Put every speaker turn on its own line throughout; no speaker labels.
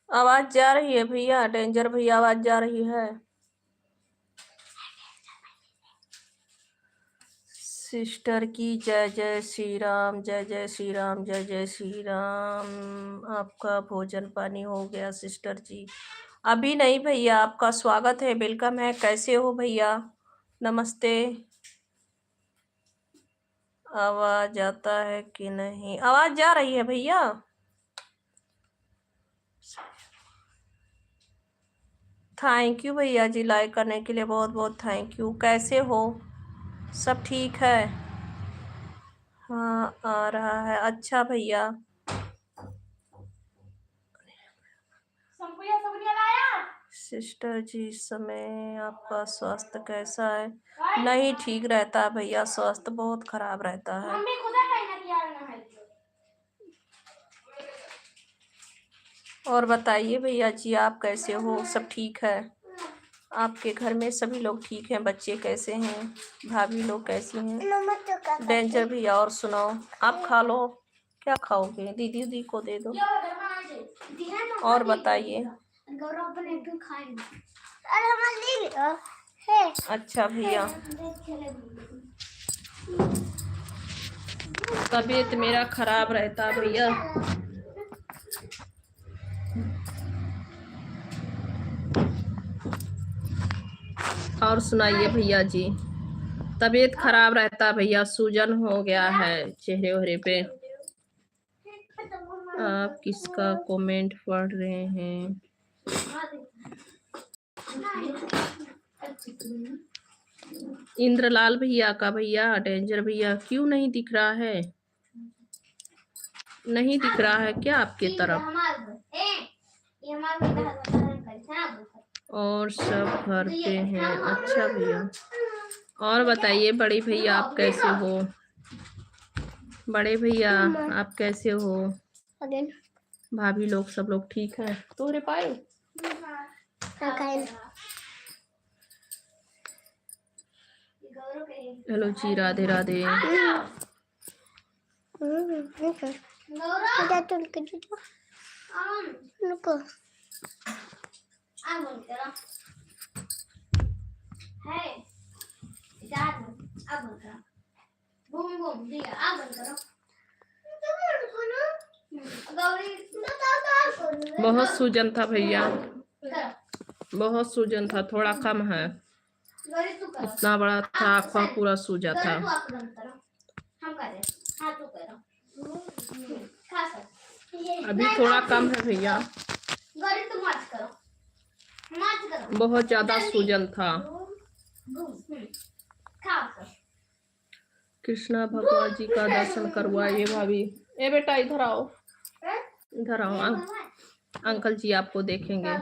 आवाज जा रही है भैया? डेंजर भैया आवाज जा रही है? सिस्टर की जय जय श्री राम, जय जय श्री राम, जय जय श्री राम। आपका भोजन पानी हो गया सिस्टर जी? अभी नहीं भैया, आपका स्वागत है, वेलकम है। कैसे हो भैया? नमस्ते। आवाज आता है कि नहीं? आवाज जा रही है भैया? थैंक यू भैया जी, लाइक करने के लिए बहुत बहुत थैंक यू। कैसे हो? सब ठीक है? हाँ आ रहा है। अच्छा भैया, सिस्टर जी इस समय आपका स्वास्थ्य कैसा है? नहीं ठीक रहता भैया, स्वास्थ्य बहुत खराब रहता है। और बताइए भैया जी, आप कैसे हो? सब ठीक है? आपके घर में सभी लोग ठीक हैं? बच्चे कैसे हैं? भाभी लोग कैसी हैं? डेंजर भैया और सुनाओ। आप खा लो, क्या खाओगे? दीदी दी को दे दो। और बताइए। अच्छा भैया, तबीयत मेरा खराब रहता भैया। और सुनाइए भैया जी। तबीयत खराब रहता भैया, सूजन हो गया है चेहरे वहरे पे। आप किसका कमेंट पढ़ रहे हैं? इंद्रलाल भैया का। भैया डेंजर भैया क्यों नहीं दिख रहा है? नहीं दिख रहा है क्या आपके तरफ? और सब घर पे हैं। अच्छा भैया, और बताइए बड़े भैया आप कैसे हो? बड़े भैया आप कैसे हो? भाभी लोग सब लोग ठीक है? तोरे पाए हेलो जी, राधे राधे। बहुत सूजन था भैया, बहुत सूजन था, थोड़ा कम है। इतना बड़ा था, आँखों पूरा सूजा था। अभी थोड़ा कम है भैया। बहुत ज्यादा सूजन था। कृष्णा भगवान जी का दर्शन करवाइए भाभी। ए बेटा इधर आओ, इधर आओ। अंकल जी आपको देखेंगे।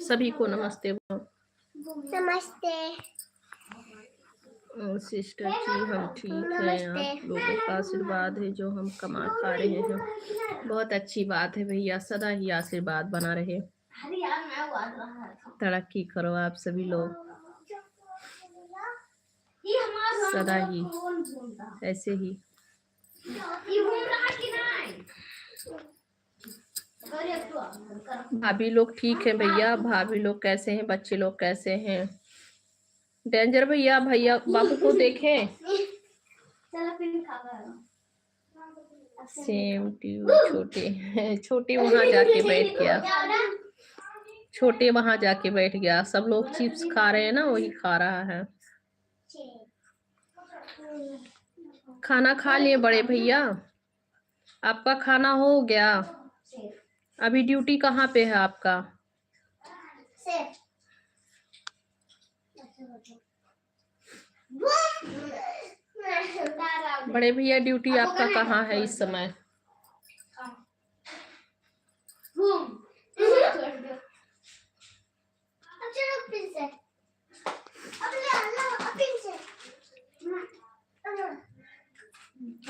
सभी को नमस्ते।
नमस्ते
सिस्टर जी, हम ठीक हैं। आप लोगों का आशीर्वाद है जो हम कमा खा रहे हैं। बहुत अच्छी बात है भैया, सदा ही आशीर्वाद बना रहे। तरक्की करो आप सभी लोग, सदा ही ऐसे ही। भाभी लोग ठीक है भैया। भाभी लोग कैसे हैं? बच्चे लोग कैसे हैं? डेंजर भैया, भैया बाबू को देखें। सेम ट्यूब छोटे छोटे वहां जाके बैठ गया। छोटे वहां जाके बैठ गया। सब लोग चिप्स खा रहे हैं ना, वही खा रहा है। खाना खा लिए बड़े भैया? आपका खाना हो गया? अभी ड्यूटी कहाँ पे है आपका? बड़े भैया ड्यूटी आपका कहाँ है इस समय?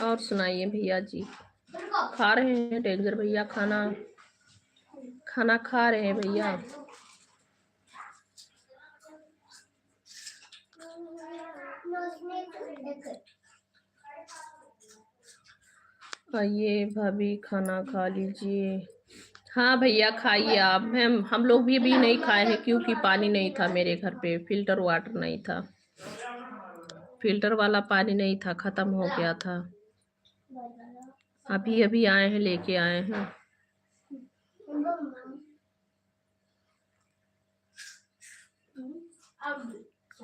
और सुनाइए भैया जी। खा रहे हैं डेंजर भैया खाना? खाना खा रहे हैं भैया? आइए भाभी खाना खा लीजिए। हाँ भैया खाइए आप। हम लोग भी अभी नहीं खाए हैं क्योंकि पानी नहीं था मेरे घर पे। फिल्टर वाटर नहीं था, फिल्टर वाला पानी नहीं था, खत्म हो गया था। अभी अभी आए हैं, लेके आए हैं।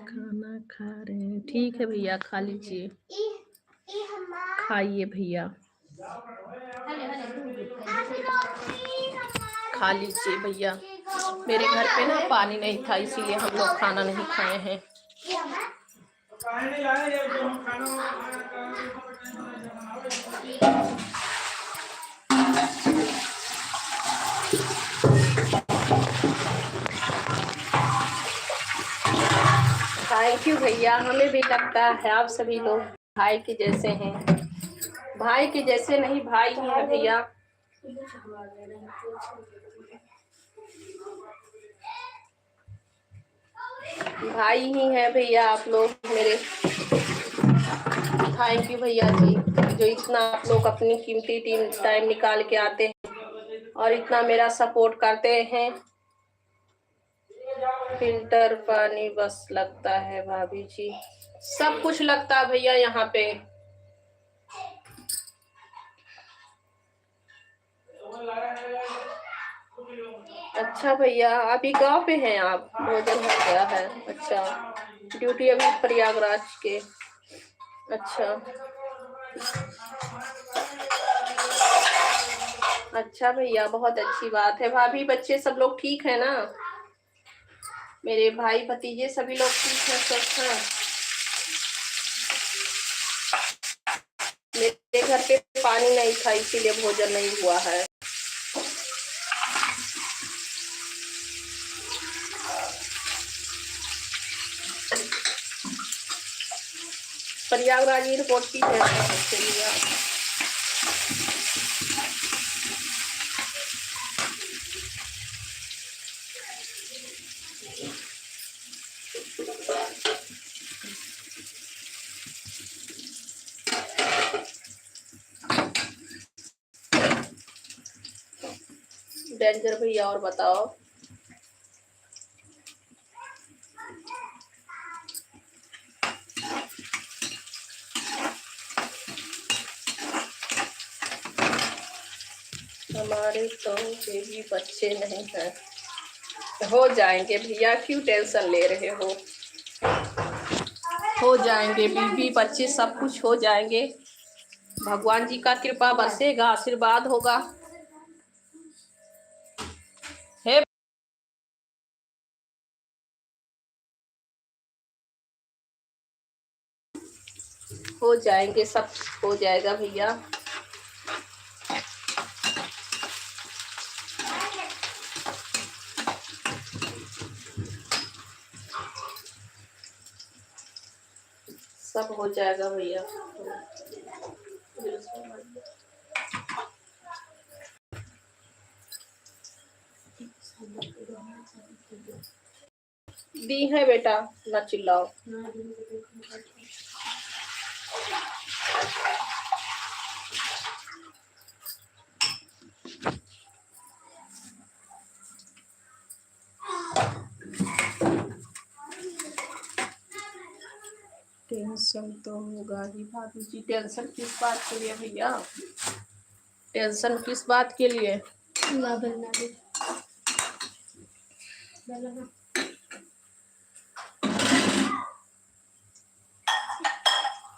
खाना खा रहे हैं। ठीक है भैया, खा लीजिए। खाइए भैया, खा लीजिए भैया। मेरे घर पे ना पानी नहीं था, इसीलिए हम लोग खाना नहीं खाए हैं। थैंक यू भैया। हमें भी लगता है आप सभी लोग भाई के जैसे हैं। भाई के जैसे नहीं, भाई ही है भैया। भाई ही है भैया आप लोग मेरे। थैंक यू भैया जी, जो इतना आप लोग अपनी कीमती टाइम निकाल के आते हैं और इतना मेरा सपोर्ट करते हैं। फिल्टर पानी बस लगता है भाभी जी, सब कुछ लगता है भैया यहाँ पे। अच्छा भैया, अभी गांव पे हैं आप? भोजन हो गया है? अच्छा, ड्यूटी अभी प्रयागराज के। अच्छा अच्छा भैया, बहुत अच्छी बात है। भाभी बच्चे सब लोग ठीक है ना? मेरे भाई भतीजे सभी लोग ठीक है? सब है? मेरे घर पे पानी नहीं था, इसीलिए भोजन नहीं हुआ है। प्रयागराज एयरपोर्ट की है भैया। डेंजर भैया और बताओ। हमारे तो बेबी बच्चे नहीं हैं। हो जाएंगे भैया, क्यों टेंशन ले रहे हो जाएंगे। बीबी बच्चे सब कुछ हो जाएंगे। भगवान जी का कृपा बरसेगा, आशीर्वाद होगा। हो जाएंगे, सब हो जाएगा भैया। सब हो जाएगा भैया। दी है बेटा, ना चिल्लाओ। टेंशन तो होगा ही भाभी जी। टेंशन किस बात के लिए भैया? टेंशन किस बात के लिए?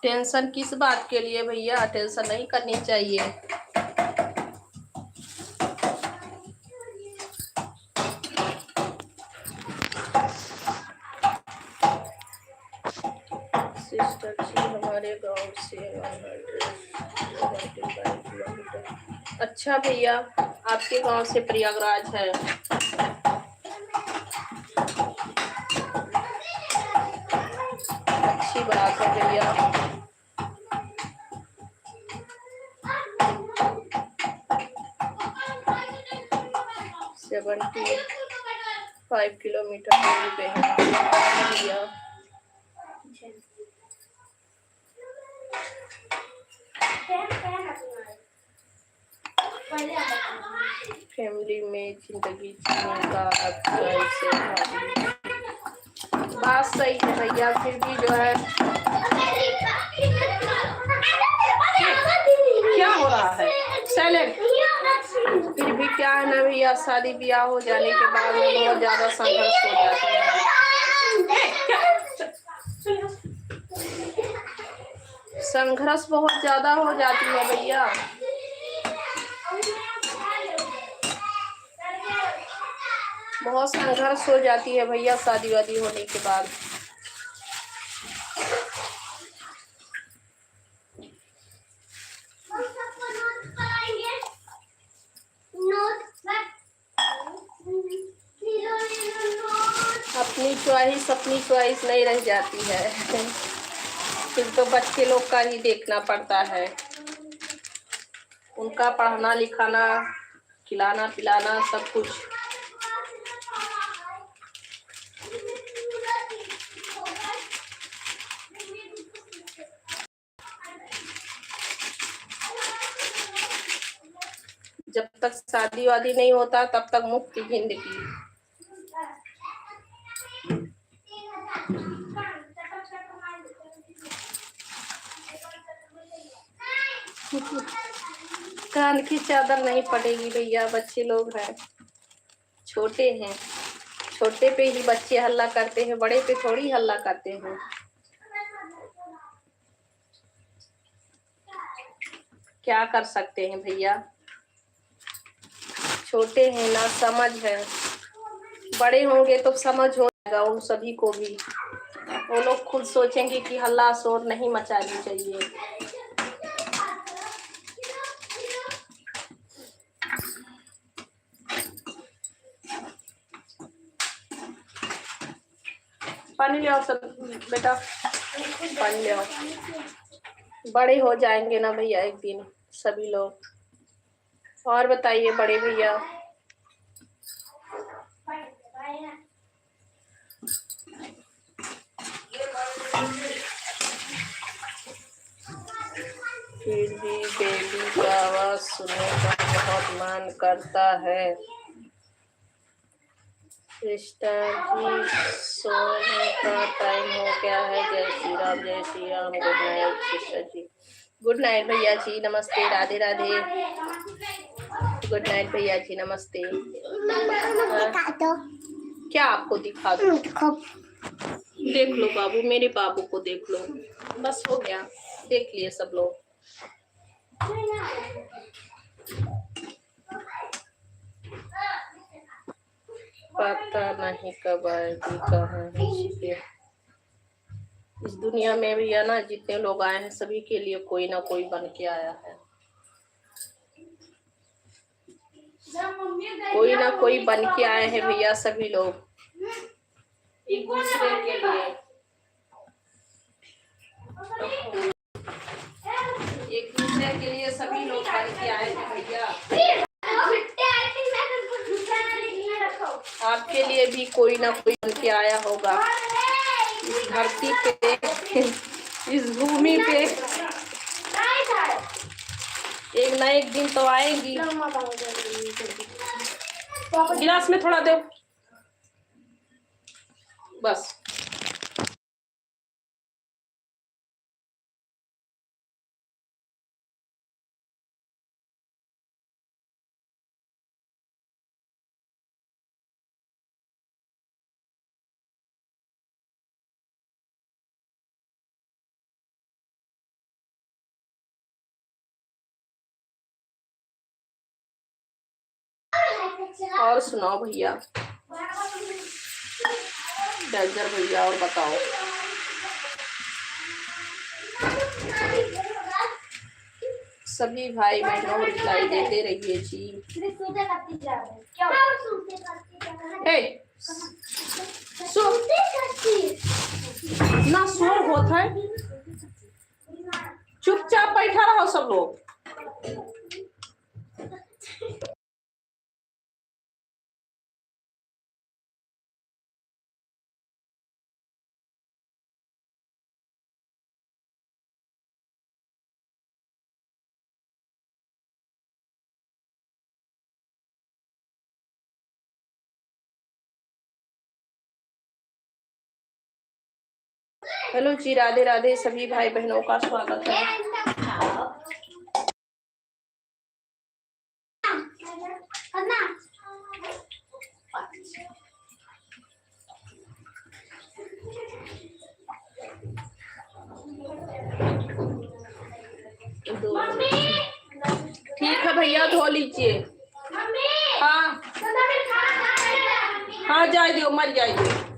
टेंशन किस बात के लिए भैया? टेंशन नहीं करनी चाहिए। सिस्टर जी हमारे गांव से 125 किलोमीटर। अच्छा भैया, आपके गांव से प्रयागराज है। अच्छी बात है भैया। सेवेंटी 5 किलोमीटर दूरी पे है भैया। फैमिली में जिंदगी जीने का कैसे? बात सही है भैया, फिर भी जो है क्या हो रहा है साइलेंट। फिर भी क्या है ना भैया, शादी ब्याह हो जाने के बाद में बहुत ज्यादा संघर्ष हो जाता है। संघर्ष बहुत ज्यादा हो जाती है भैया। बहुत संघर्ष हो जाती है भैया शादी वादी होने के बाद। अपनी चॉइस नहीं रह जाती है। फिर तो बच्चे लोग का ही देखना पड़ता है, उनका पढ़ाना लिखाना, खिलाना पिलाना सब कुछ। जब तक शादी वादी नहीं होता तब तक मुफ्त जिंदगी। कान की चादर नहीं पड़ेगी भैया, बच्चे लोग हैं, छोटे हैं, छोटे पे ही बच्चे हल्ला करते हैं, बड़े पे थोड़ी हल्ला करते हैं। क्या कर सकते हैं भैया, छोटे हैं ना, समझ है। बड़े होंगे तो समझ हो जाएगा उन सभी को भी। वो लोग खुद सोचेंगे कि हल्ला शोर नहीं मचानी चाहिए। पानी ले आओ सब बेटा, पानी ले आओ। बड़े हो जाएंगे ना भैया एक दिन सभी लोग। और बताइए बड़े भैया। फिर भी बेबी का आवाज सुनने का बहुत मन करता है। सिस्टर जी सोने का टाइम हो गया है। जय श्री राम, जय Shri Ram. Good night sister ji. Good night भैया जी, नमस्ते, राधे राधे। गुड नाइट भैया जी, नमस्ते। क्या आपको दिखा दो? देख लो बाबू, मेरे बाबू को देख लो, बस हो गया, देख लिए सब लोग। पता नहीं कब आएगी, कहाँ है छिपे। इस दुनिया में भैया ना जितने लोग आए हैं सभी के लिए कोई ना कोई बन के आया है, कोई ना कोई बन के आए हैं भैया सभी लोग एक दूसरे के लिए, एक दूसरे के लिए सभी लोग बन के आए हैं भैया। आपके लिए भी कोई ना कोई बन के आया होगा इस धरती पे, इस भूमि पे एक ना एक दिन तो आएगी। गिलास में थोड़ा दो बस। और सुनाओ भैया, डेंजर भैया, और बताओ। सभी भाई बहनों रिप्लाई देते रहिए जी। ना शोर होता है, चुपचाप बैठा रहो सब लोग। हेलो जी, राधे राधे सभी भाई बहनों का स्वागत है। ठीक है भैया, धो लीजिए। हाँ हाँ, जाए दो, मर जाए दो।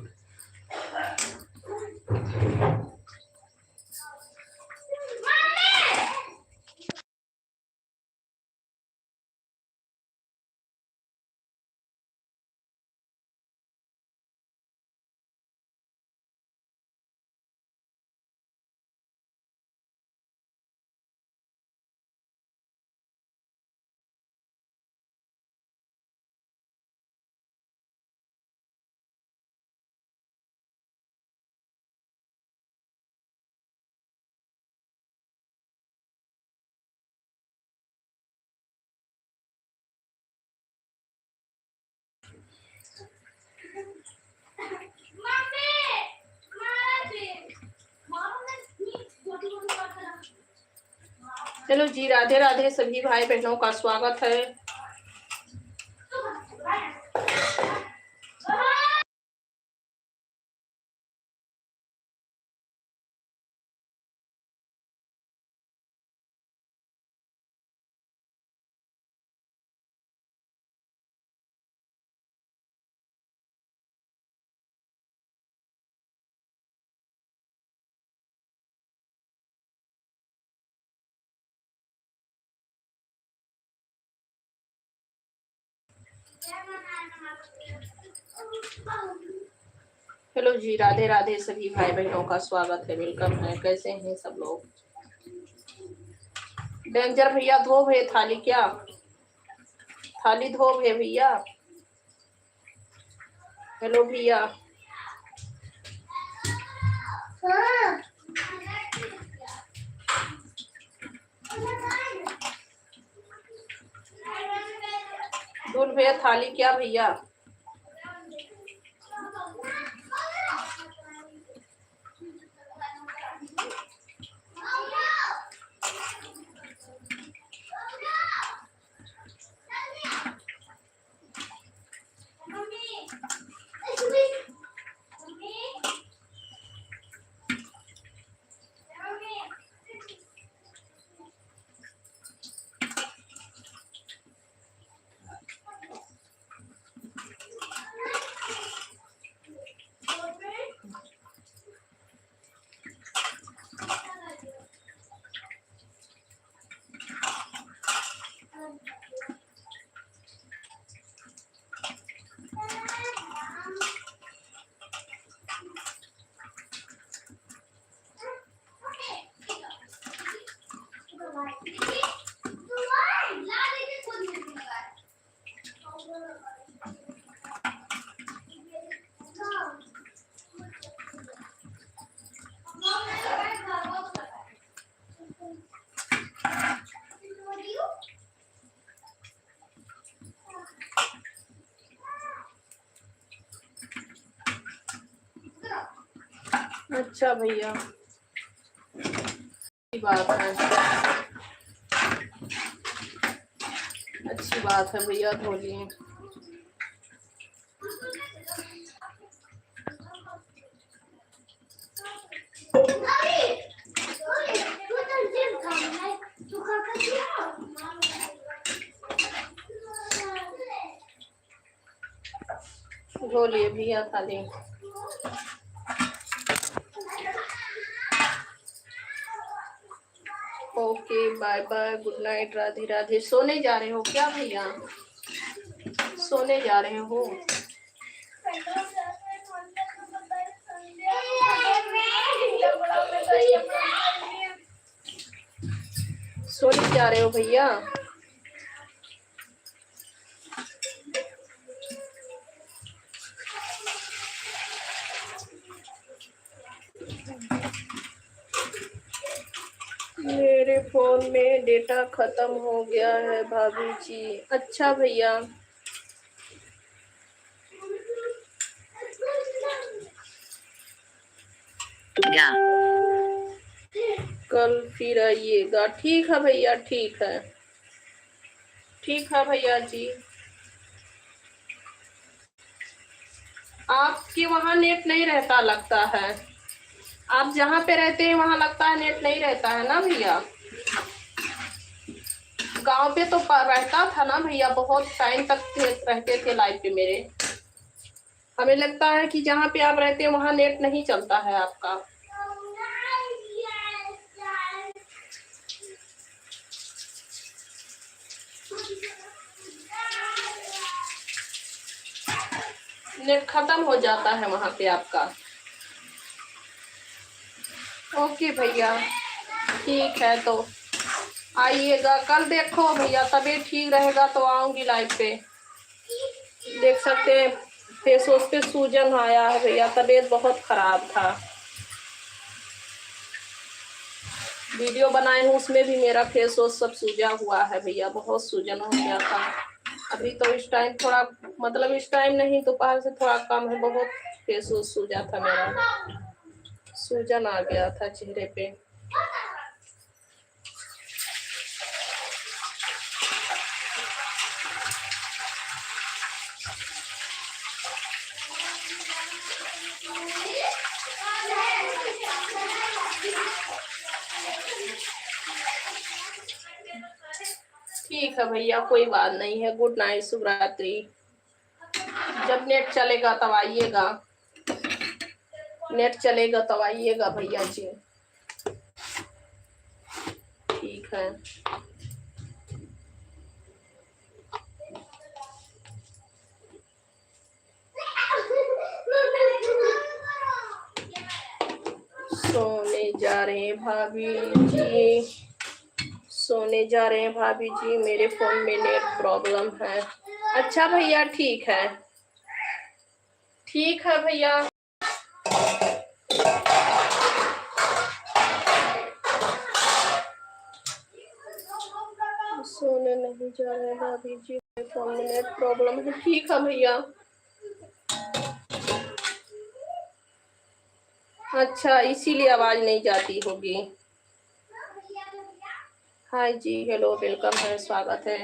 चलो जी, राधे राधे सभी भाई बहनों का स्वागत है। हेलो जी, राधे राधे सभी भाई बहनों का स्वागत है, वेलकम है। कैसे हैं सब लोग? डेंजर भैया, धो भे थाली, क्या थाली धो भे भैया। हेलो भैया। धुल भैया थाली, क्या भैया। अच्छा भैया, अच्छी बात है, अच्छी बात है भैया, धोलिए। धोलिए भैया थाली। Okay, bye bye, good night, Radhe Radhe. सोने जा रहे हो क्या भैया? सोने जा रहे हो? सोने जा रहे हो भैया? मेरे फोन में डेटा खत्म हो गया है भाभी जी। अच्छा भैया, कल फिर आइएगा। ठीक है भैया, ठीक है, ठीक है भैया जी। आपके वहाँ नेट नहीं रहता लगता है। आप जहाँ पे रहते हैं वहाँ लगता है नेट नहीं रहता है ना भैया? गांव पे तो रहता था ना भैया, बहुत टाइम तक रहते थे लाइव पे मेरे। हमें लगता है कि जहाँ पे आप रहते हैं वहाँ नेट नहीं चलता है आपका। नेट खत्म हो जाता है वहाँ पे आपका। ओके भैया, ठीक है, तो आइएगा कल। देखो भैया, तबीयत ठीक रहेगा तो आऊंगी लाइव पे। देख सकते हैं फेस वॉश पे सूजन आया है भैया, तबीयत बहुत खराब था। वीडियो बनाए हूँ उसमें भी मेरा फेस वॉश सब सूजा हुआ है भैया, बहुत सूजन हो गया था। अभी तो इस टाइम थोड़ा, मतलब इस टाइम नहीं, दोपहर से थोड़ा कम है। बहुत फेस वॉश सूजा था मेरा, सूजन आ गया था चेहरे पे। ठीक है भैया, कोई बात नहीं है। गुड नाइट, शुभ रात्रि। जब नेट चलेगा तब आइएगा, नेट चलेगा तब आइएगा भैया जी। ठीक है, सोने जा रहे हैं भाभी जी, सोने जा रहे हैं भाभी जी, मेरे फोन में नेट प्रॉब्लम है। अच्छा भैया, ठीक है, ठीक है भैया। सोने नहीं जा रहे हैं भाभी जी, मेरे फोन में नेट प्रॉब्लम है। ठीक है भैया। अच्छा, इसीलिए आवाज नहीं जाती होगी। हाय जी, हेलो, वेलकम है, स्वागत है।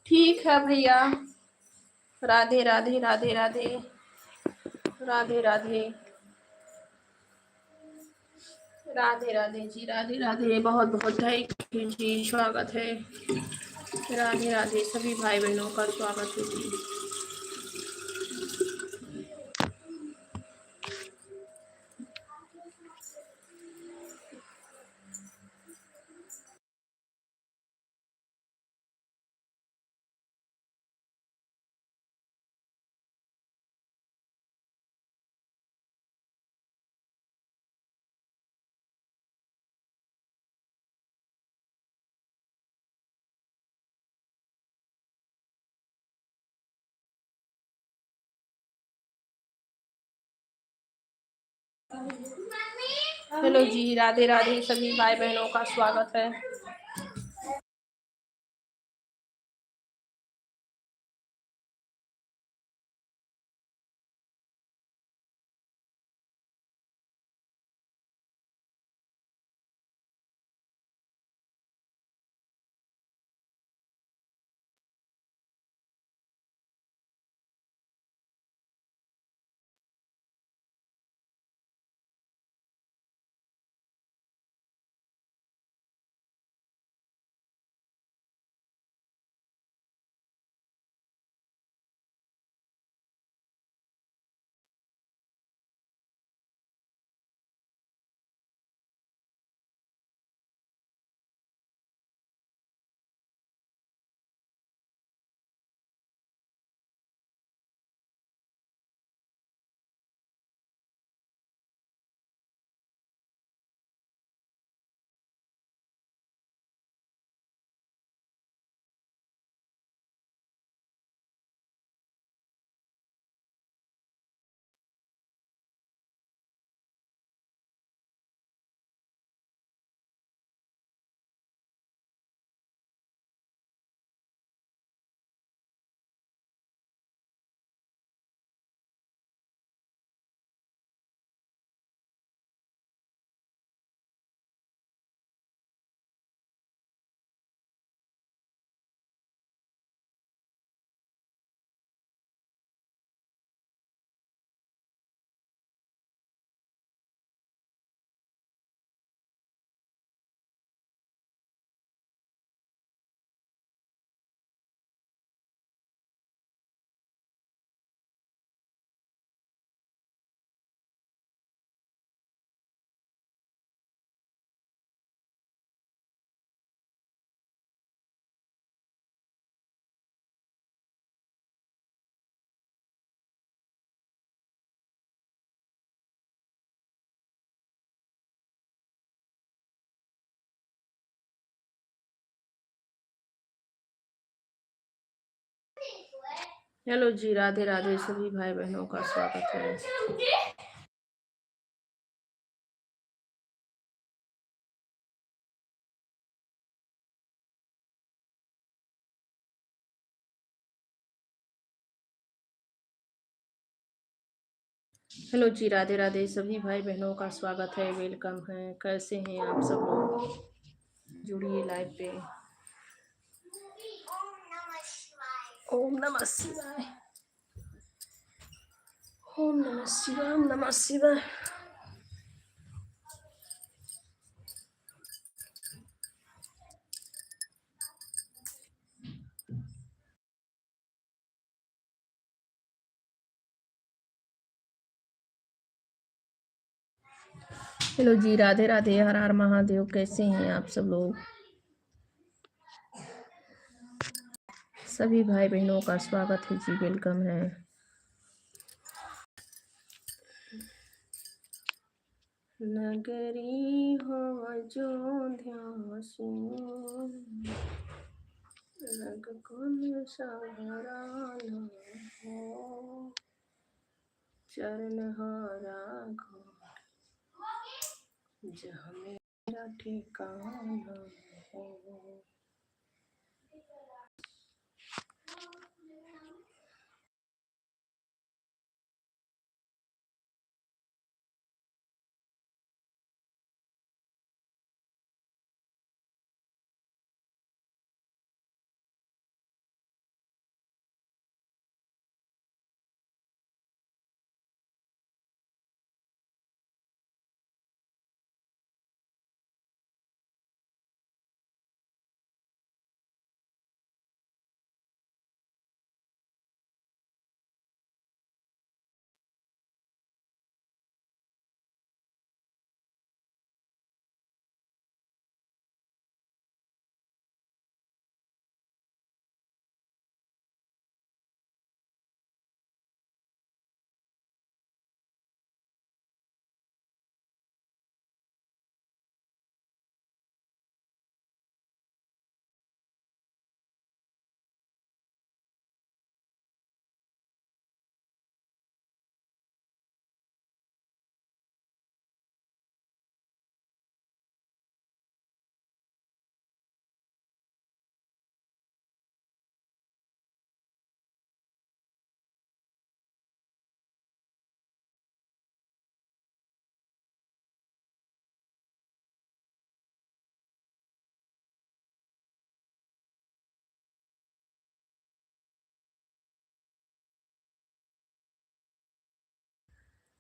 ठीक है भैया, राधे राधे, राधे राधे, राधे राधे, राधे राधे जी, राधे राधे, बहुत बहुत थैंक यू जी, स्वागत है। राधे राधे, सभी भाई बहनों का स्वागत है जी। हेलो जी, राधे राधे, सभी भाई बहनों का स्वागत है। हेलो जी, राधे राधे सभी भाई बहनों का स्वागत है। हेलो जी, राधे राधे सभी भाई बहनों का स्वागत है, वेलकम है। कैसे हैं आप सब लोग? जुड़िए लाइव पे। ओम नमः शिवाय, ओम नमः शिवाय, ओम नमः शिवाय। हेलो जी, राधे राधे, हर हर महादेव। कैसे हैं आप सब लोग? सभी भाई बहनों का स्वागत है जी, वेलकम है। नगरी हो अयोध्या सुन, लग कुल सहाराना हो, चरण हारा घो जहाँ मेरा ठिकाना हो।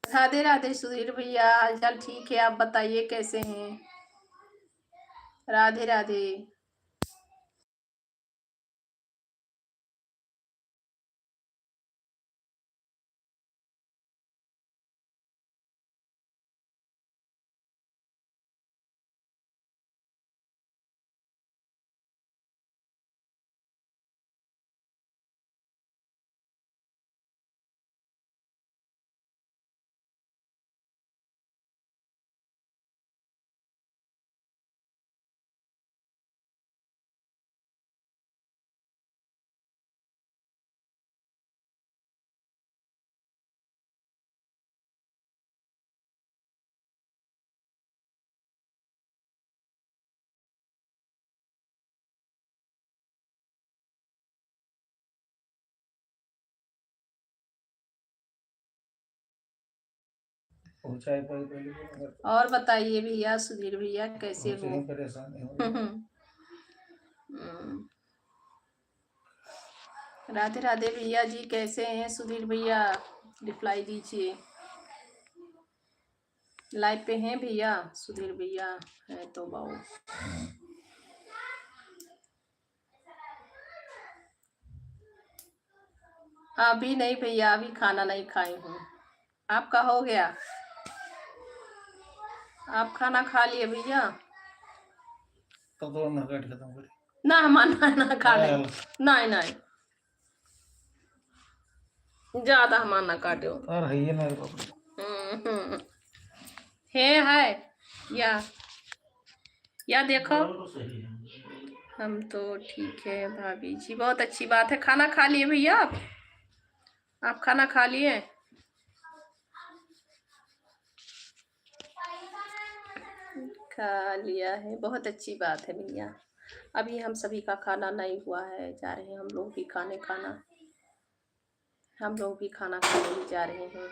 राधे राधे सुधीर भैया, हालचाल ठीक है? आप बताइए कैसे हैं? राधे राधे। और बताइए भैया, सुधीर भैया कैसे हो? राधे राधे भैया जी, कैसे हैं? सुधीर भैया रिप्लाई दीजिए। लाइव पे हैं भैया? सुधीर भैया है तो बाऊ। अभी नहीं भैया, अभी खाना नहीं खाई हूँ। आपका हो गया? आप खाना खा लिए भैया?
तो ना काट खत्म करी
ना हमारा ना खा ले। नहीं नहीं, ज्यादा हमारा ना काटो।
और है ये ना पापा
है या देखो। हम तो ठीक है भाभी जी, बहुत अच्छी बात है। खाना खा लिए भैया आप? आप खाना खा लिए? खा लिया है, बहुत अच्छी बात है भैया। अभी हम सभी का खाना नहीं हुआ है, जा रहे हैं हम लोग भी खाना। हम लोग भी खाना खाने ही जा रहे हैं।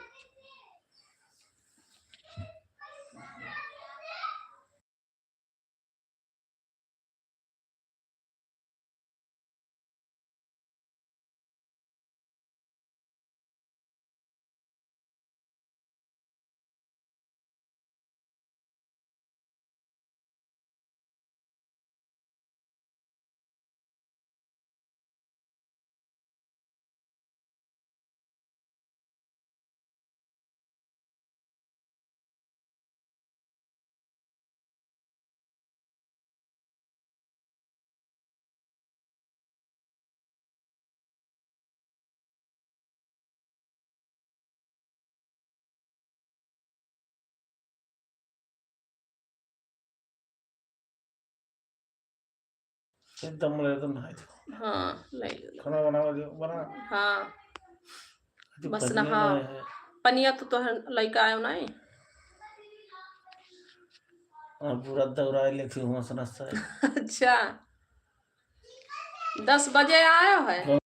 एकदम लेतो नाही
हाँ नहीं लो।
खाना बनावा दे बना
हाँ
जो
बस
पनिया
नहा
ना है
पनिया तो लड़का आयो नहीं।
पूरा दौरा लेके हुआ सनस्ता है
अच्छा 10 बजे आयो है।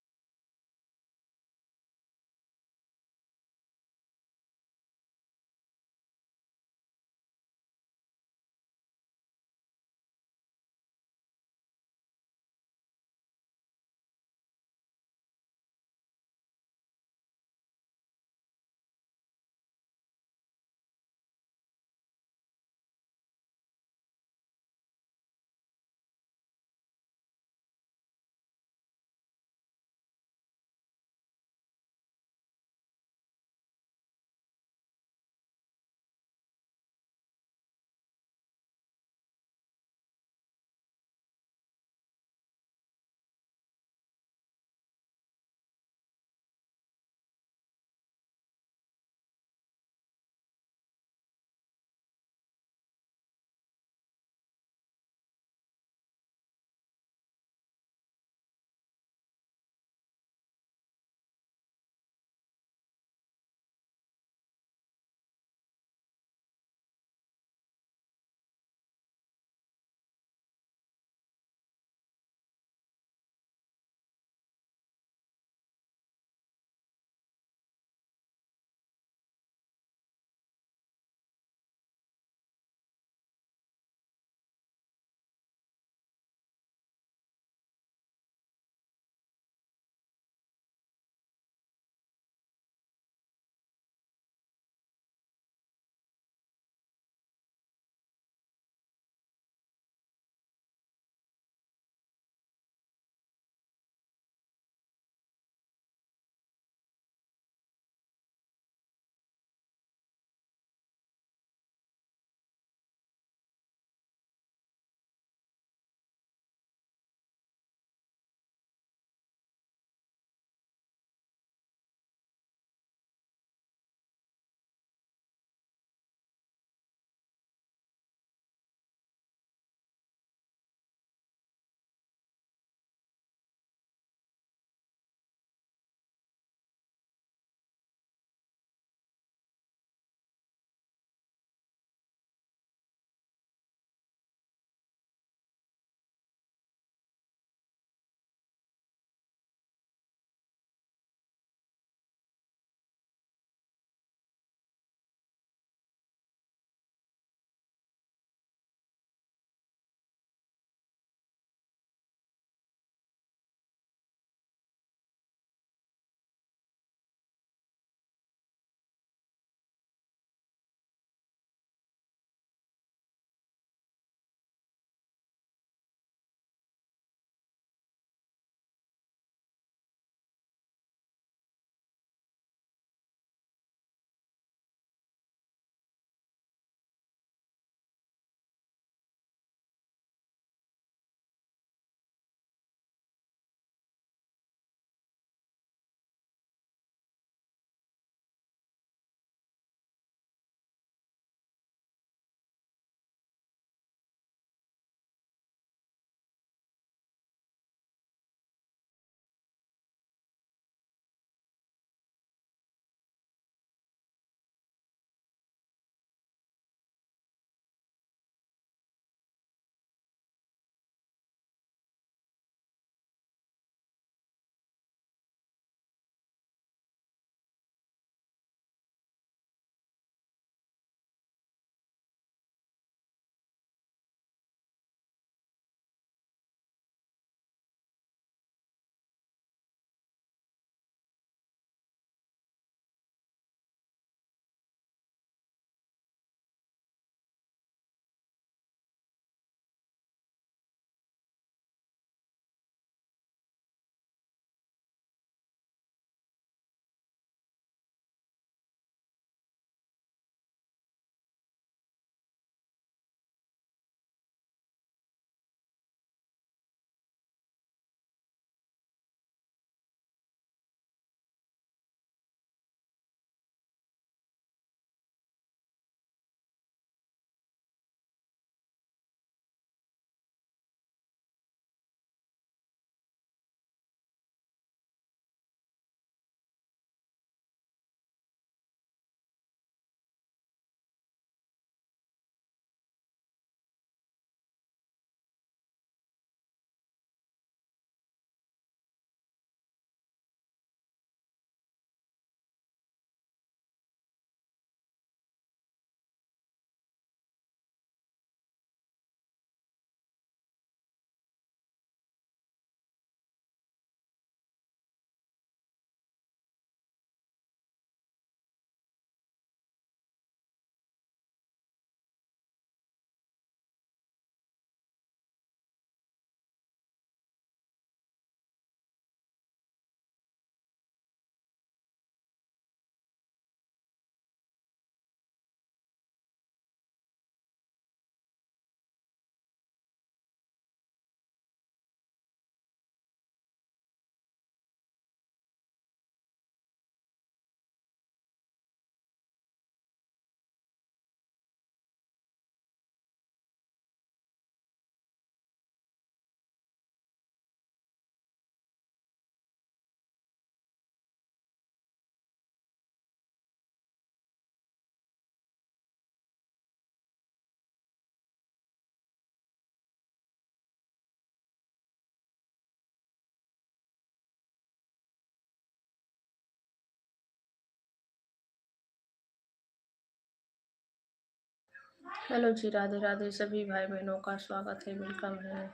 हेलो जी, राधे राधे सभी भाई बहनों का स्वागत है, वेलकम है।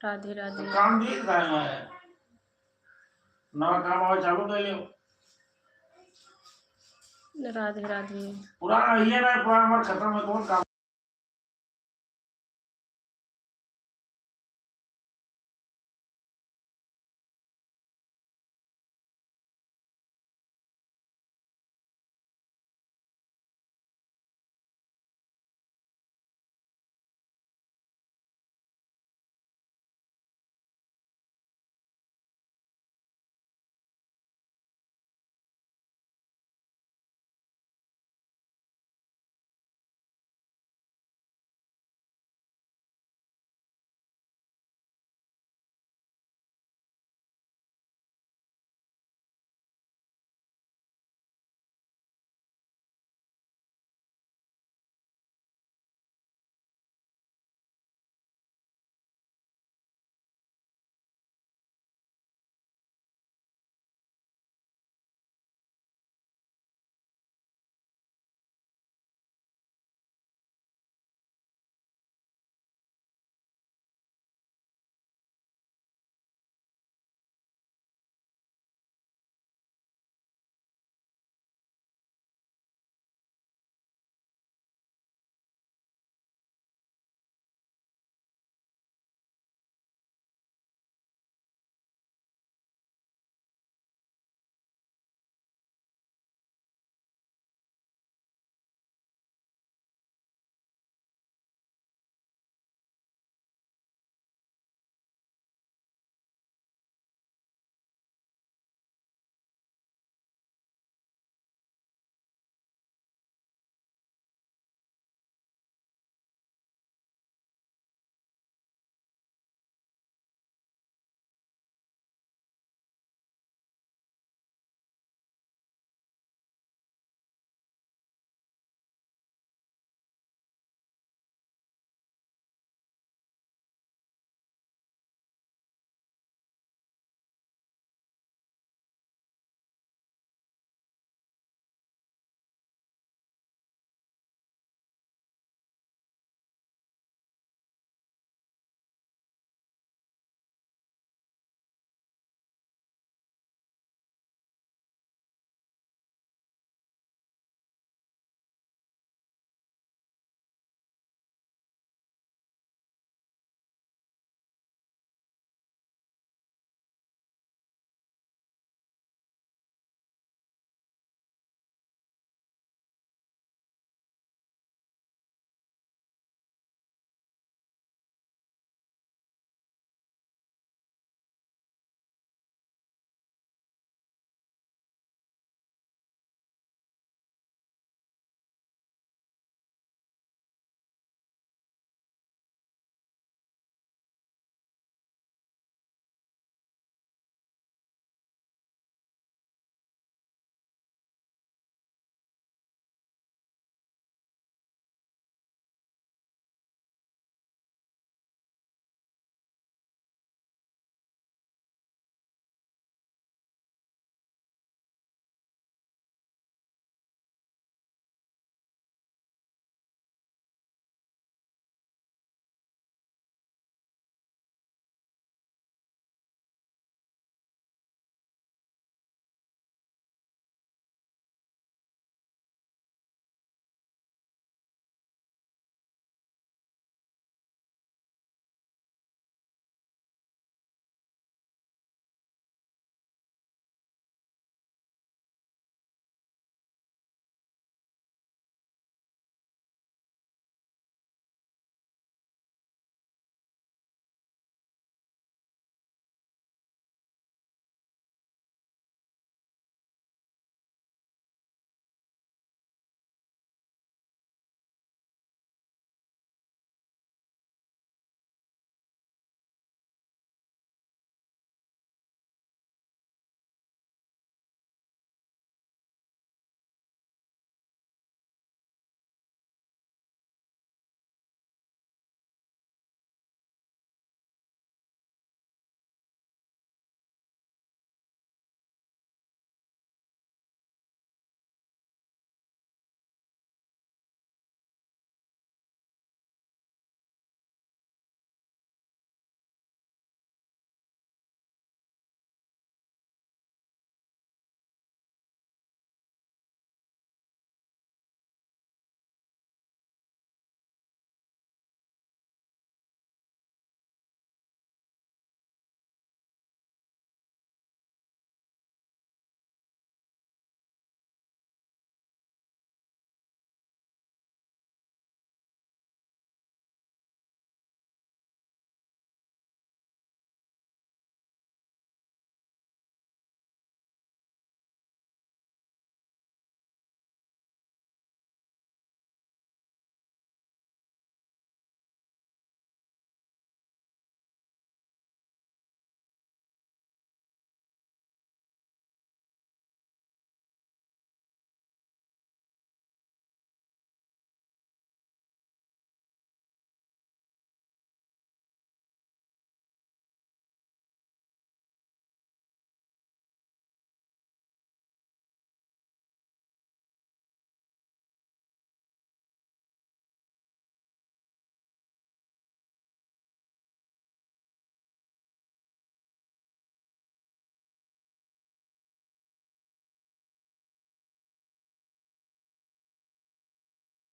राधे राधे।
काम देख रहा है नवा काम और चालू कर लियो
राधे राधे।
पुराना ये ना पुराना खत्म है कौन काम